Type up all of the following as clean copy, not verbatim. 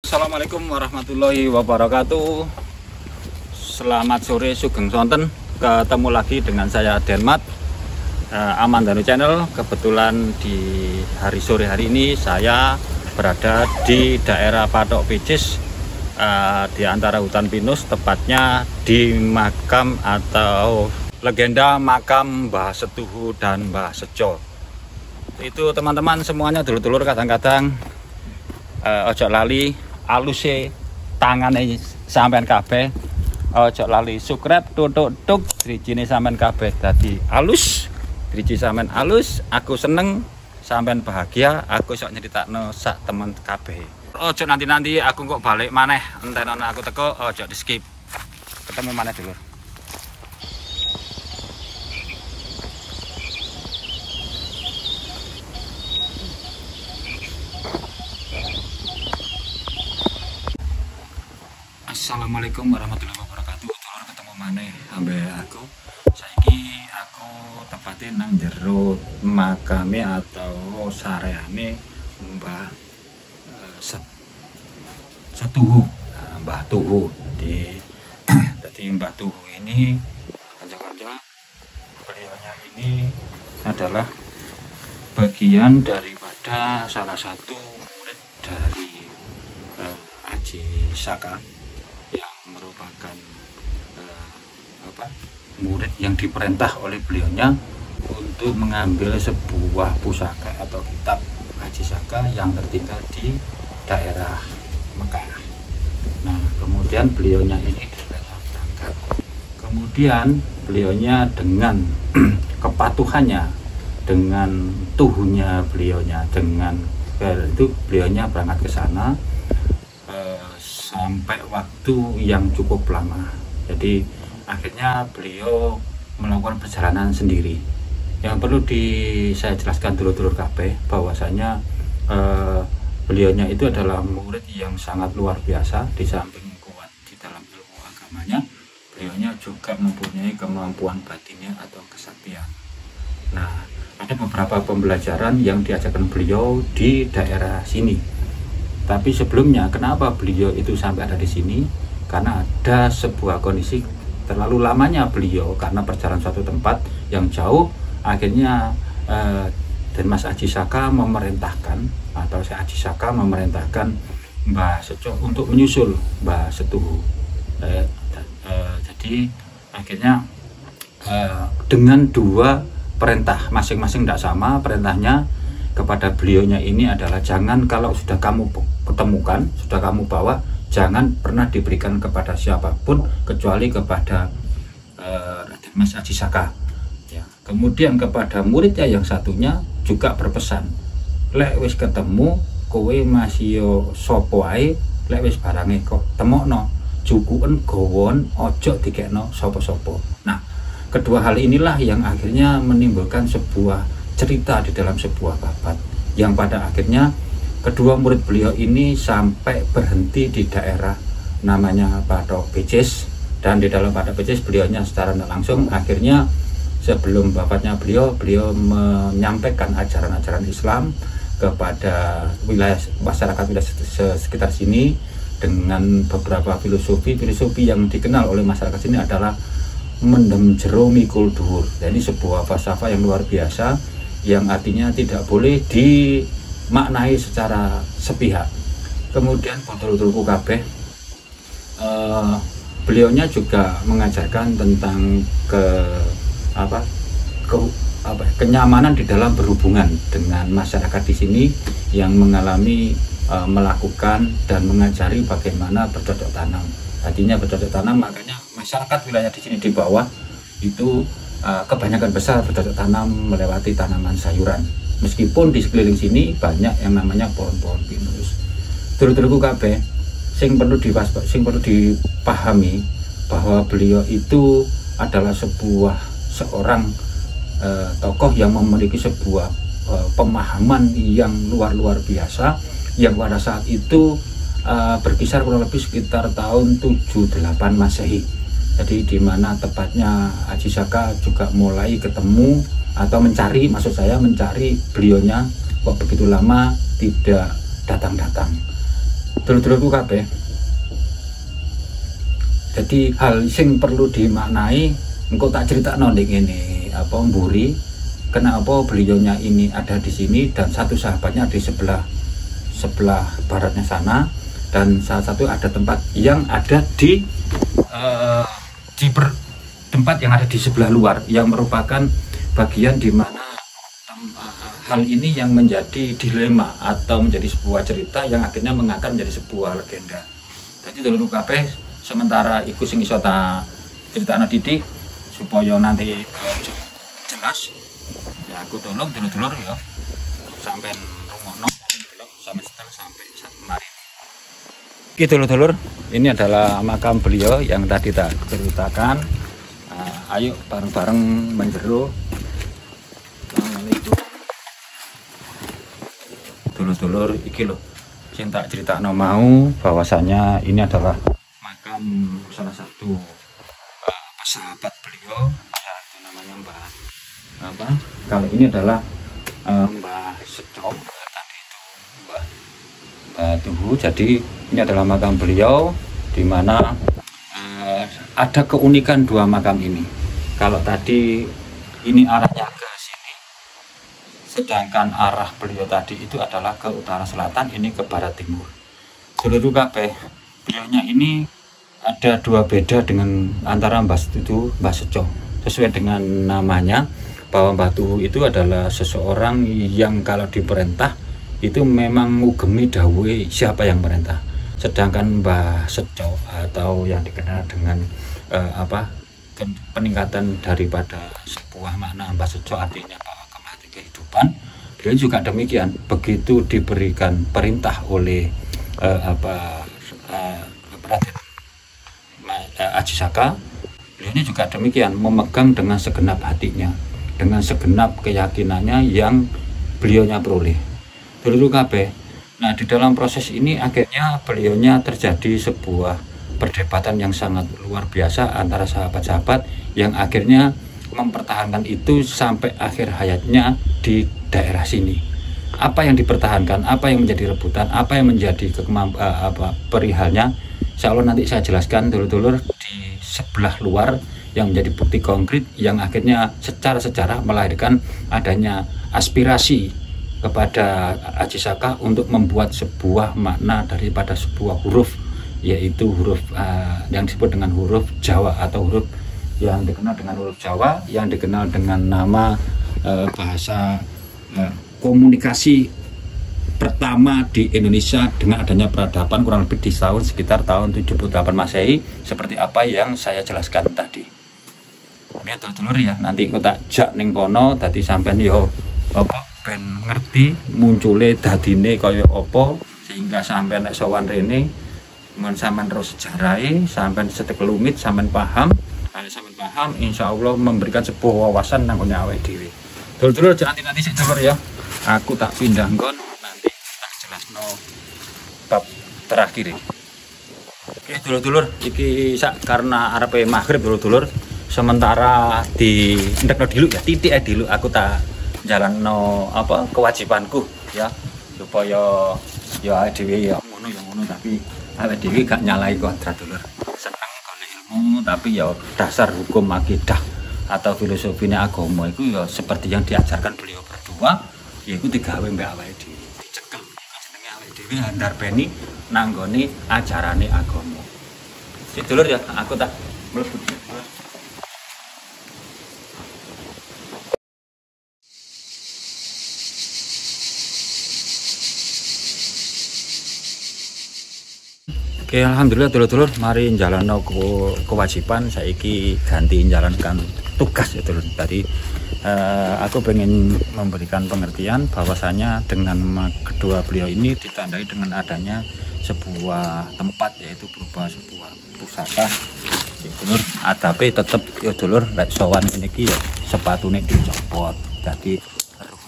Assalamualaikum warahmatullahi wabarakatuh. Selamat sore Sugeng Sonten. Ketemu lagi dengan saya Denmat, Aman Danu Channel. Kebetulan di hari sore hari ini saya berada di daerah Patok Picis, di antara hutan pinus, tepatnya di makam atau legenda makam Mbah Setuhu dan Mbah Sejo. Itu teman-teman semuanya, dulur-dulur, kadang-kadang ojo lali aluse tangane sampean kabeh, ojo lali subscribe tuk drijine sampean kabeh dadi alus, driji sampean alus, aku seneng, sampean bahagia, aku sok nyeritakno sak temen kabeh. Ojo nanti aku kok balik maneh, entenono aku teko, ojo di skip. Ketemu maneh dulur. Assalamualaikum warahmatullahi wabarakatuh. Dulur, ketemu maneh ambek aku. Saiki aku tepatin nang jero makame atau sareane Mbah Setuhu. Mbah Tuhu. Jadi Mbah Tuhu ini, kanca-kanca, beliaunya ini adalah bagian daripada salah satu murid dari Aji Saka, yang merupakan murid yang diperintah oleh beliaunya untuk mengambil sebuah pusaka atau kitab Aji Saka yang tertinggal di daerah Mekah. Nah, kemudian beliaunya ini berangkat. Kemudian beliaunya dengan kepatuhannya, dengan tuhunya beliaunya, dengan itu beliaunya berangkat ke sana sampai waktu yang cukup lama. Jadi akhirnya beliau melakukan perjalanan sendiri. Yang perlu saya jelaskan dulur-dulur kabeh bahwasanya beliaunya itu adalah murid yang sangat luar biasa. Di samping kuat di dalam ilmu agamanya, beliaunya juga mempunyai kemampuan batinnya atau kesaktian. Nah, ada beberapa pembelajaran yang diajarkan beliau di daerah sini. Tapi sebelumnya, kenapa beliau itu sampai ada di sini? Karena ada sebuah kondisi terlalu lamanya beliau karena perjalanan suatu tempat yang jauh. Akhirnya Mas Aji Saka memerintahkan, atau si Aji Saka memerintahkan Mbah Sejo untuk menyusul Mbah Setuhu. Jadi akhirnya dengan dua perintah masing-masing tidak sama perintahnya kepada beliaunya ini adalah, jangan kalau sudah kamu ketemukan, sudah kamu bawa, jangan pernah diberikan kepada siapapun kecuali kepada Mas Aji Saka. Ya. Kemudian kepada muridnya yang satunya juga berpesan, lek wis ketemu kowe masih yo sopo ae, lek wis barange kok temokno, jukuen gowon, ojo dikekno sopo-sopo. Nah, kedua hal inilah yang akhirnya menimbulkan sebuah cerita di dalam sebuah babat, yang pada akhirnya kedua murid beliau ini sampai berhenti di daerah namanya Patok Picis. Dan di dalam Patok Picis beliaunya secara langsung akhirnya sebelum babatnya beliau menyampaikan ajaran-ajaran Islam kepada wilayah masyarakat wilayah sekitar sini dengan beberapa filosofi yang dikenal oleh masyarakat sini adalah mendem jero mikul dhuwur. Jadi sebuah falsafah yang luar biasa, yang artinya tidak boleh dimaknai secara sepihak. Kemudian dulur-dulurku kabeh, beliaunya juga mengajarkan tentang kenyamanan di dalam berhubungan dengan masyarakat di sini yang mengalami melakukan dan mengajari bagaimana bercocok tanam. Artinya bercocok tanam, makanya masyarakat wilayah di sini di bawah itu kebanyakan besar bercocok tanam melewati tanaman sayuran. Meskipun di sekeliling sini banyak yang namanya pohon-pohon pinus. Dulur-dulurku kabeh, sing perlu dipahami bahwa beliau itu adalah seorang tokoh yang memiliki sebuah pemahaman yang luar biasa, yang pada saat itu berkisar kurang lebih sekitar tahun 78 Masehi. Jadi di mana tepatnya Aji Saka juga mulai ketemu atau mencari, maksud saya mencari beliaunya kok begitu lama tidak datang-datang. dulur-dulurku kabeh. Jadi hal sing perlu dimaknai engko tak critakno ning ngene apa mburi kenapa beliaunya ini ada di sini dan satu sahabatnya di sebelah baratnya sana, dan salah satu ada tempat yang ada di tempat yang ada di sebelah luar yang merupakan bagian di mana hal ini yang menjadi dilema atau menjadi sebuah cerita yang akhirnya mengakar menjadi sebuah legenda. Jadi dulur kabeh sementara iku sing iso tak critakno titik supaya nanti jelas ya aku tolong dulur-dulur ya sampai rungokno sampai setelah sampai saat kemarin. Oke dulur-dulur, ini adalah makam beliau yang tadi tak ceritakan. Ayo bareng-bareng menjeru. Dulur-dulur iki lho sing tak critakno mau bahwasanya ini adalah makam salah satu sahabat beliau ya, itu namanya Mbah kalau ini adalah Mbah Seco, tadi itu Mbah Tuhu. Jadi ini adalah makam beliau di mana ada keunikan dua makam ini. Kalau tadi ini arahnya ke sini, sedangkan arah beliau tadi itu adalah ke utara selatan, ini ke barat timur. Seluruh kabeh beliaunya ini ada dua beda dengan antara Mbah Tuhu, Mbah Seco. Sesuai dengan namanya bahwa Mbah Tuhu itu adalah seseorang yang kalau diperintah itu memang ngugemi dawuhe siapa yang merintah. Sedangkan Mbah Seco atau yang dikenal dengan peningkatan daripada sebuah makna Mbah Seco artinya bahwa kemati kehidupan, beliau juga demikian. Begitu diberikan perintah oleh Raden Aji Saka, beliau ini juga demikian, memegang dengan segenap hatinya, dengan segenap keyakinannya yang beliaunya peroleh. Dulur kabeh. Nah, di dalam proses ini akhirnya beliaunya terjadi sebuah perdebatan yang sangat luar biasa antara sahabat-sahabat yang akhirnya mempertahankan itu sampai akhir hayatnya di daerah sini. Apa yang dipertahankan, apa yang menjadi rebutan, apa yang menjadi perihalnya, insya Allah nanti saya jelaskan dulur-dulur di sebelah luar yang menjadi bukti konkret yang akhirnya secara sejarah melahirkan adanya aspirasi kepada Aji Saka untuk membuat sebuah makna daripada sebuah huruf, yaitu huruf yang disebut dengan huruf Jawa atau huruf yang dikenal dengan huruf Jawa, yang dikenal dengan nama bahasa komunikasi pertama di Indonesia dengan adanya peradaban kurang lebih di sekitar tahun 78 Masehi, seperti apa yang saya jelaskan tadi. Ini dulur ya, nanti aku tak jak ning kono dadi sampean yo apa ben ngerti muncule dadine kaya apa, sehingga sampean nek sowan rene mun sampean terus sejarahe, sampean setekelumit, sampean paham, insya Allah memberikan sebuah wawasan nang gone awake dhewe. Dulur-dulur jangan nanti sik dulur ya. Aku tak pindah nggon nanti tak jelasno bab terakhir. Oke dulur-dulur, iki sak karena arepe maghrib dulur-dulur, sementara di ndekno dulu ya, titik ae dulu aku tak jalanno apa kewajibanku ya, supaya ya dhewe ya ngono tapi awake dhewe gak nyalai kodrat dulur. Seneng golek ilmu tapi ya dasar hukum akidah atau filosofinya agama itu ya seperti yang diajarkan beliau berdua, yaitu digawe mbek awake dhewe, dicekel jenenge awake dhewe ndarbeni nanggone ajarane agama. Sik dulur ya, aku tak mlebu. Oke, alhamdulillah dulur-dulur, mari jalanno kewajiban, saiki ganti jalankan tugas ya dulur. Tadi aku pengen memberikan pengertian bahwasanya dengan kedua beliau ini ditandai dengan adanya sebuah tempat, yaitu berupa sebuah pusaka ya dulur. Adape tetep ya dulur, lek sowan ngene iki ya sepatune dicopot. Dadi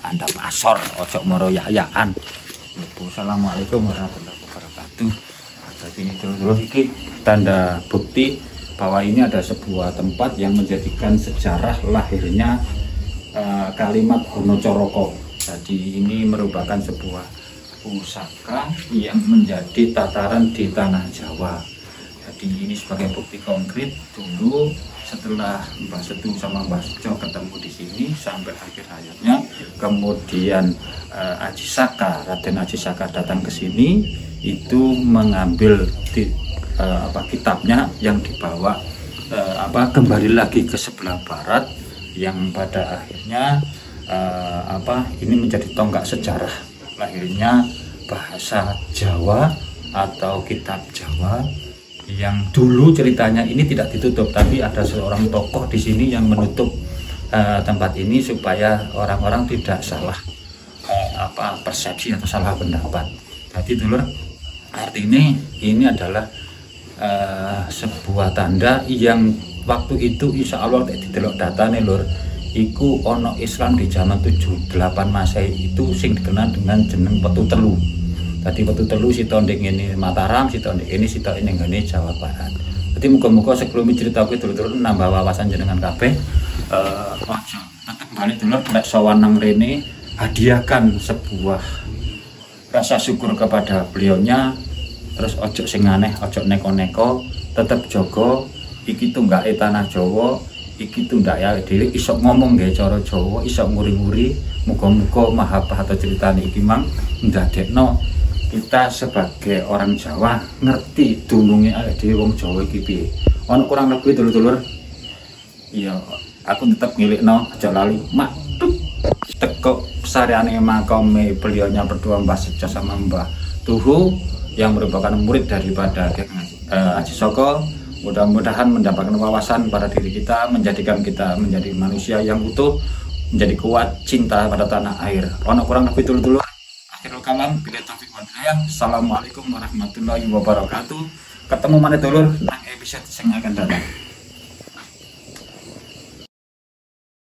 andap asor, ojo moro yayaan. Assalamualaikum warahmatullahi wabarakatuh. Jadi dulur iki tanda bukti bahwa ini ada sebuah tempat yang menjadikan sejarah lahirnya kalimat Hono Coroko. Jadi ini merupakan sebuah pusaka yang menjadi tataran di tanah Jawa. Jadi ini sebagai bukti konkret dulu setelah Mbah Setu sama Mbah Sujo ketemu di sini sampai akhir hayatnya, kemudian Aji Saka, Raden Aji Saka datang ke sini itu mengambil kitabnya yang dibawa kembali lagi ke sebelah barat, yang pada akhirnya ini menjadi tonggak sejarah lahirnya bahasa Jawa atau kitab Jawa, yang dulu ceritanya ini tidak ditutup, tapi ada seorang tokoh di sini yang menutup tempat ini supaya orang-orang tidak salah persepsi atau salah pendapat. Jadi dulur, artinya ini adalah sebuah tanda yang waktu itu insya Allah didelok datane lur, iku ono Islam di zaman 78 Masehi itu sing dikenal dengan jeneng Petu Telu. Tadi Petu Telu sito ndek ngene Mataram, sito ndek ini, sito ini ngene Jawa Barat. Jadi muga-muga sebelum cerita aku dulur-dulur nambah wawasan jenengan kabeh. Tetep balik dulur nek sowan nang rene, hadiahkan sebuah rasa syukur kepada beliaunya. Terus ojo sing aneh, ojo neko-neko, tetep jogo iki tunggake tanah Jawa, iki tundake dhewe iso ngomong gawe cara Jawa, iso nguri-nguri. Muga-muga mahabbah atau ceritane iki mang ndadekno kita sebagai orang Jawa ngerti dununge awake dhewe wong Jawa iki piye. Ono kurang lebih dulur-dulur. Iya, aku tetep ngilikno aja lali mak teko sareane makome beliaunya berdua Mbah Sejo sama Mbah Tuhu yang merupakan murid daripada Aji Saka. Mudah-mudahan mendapatkan wawasan pada diri kita, menjadikan kita menjadi manusia yang utuh, menjadi kuat, cinta pada tanah air. Ono kurang lebih dulu-dulu. Akhirul kalam, bila taufiq wal hidayah. Assalamualaikum warahmatullahi wabarakatuh. Ketemu mana dulur nang episode sing akan datang.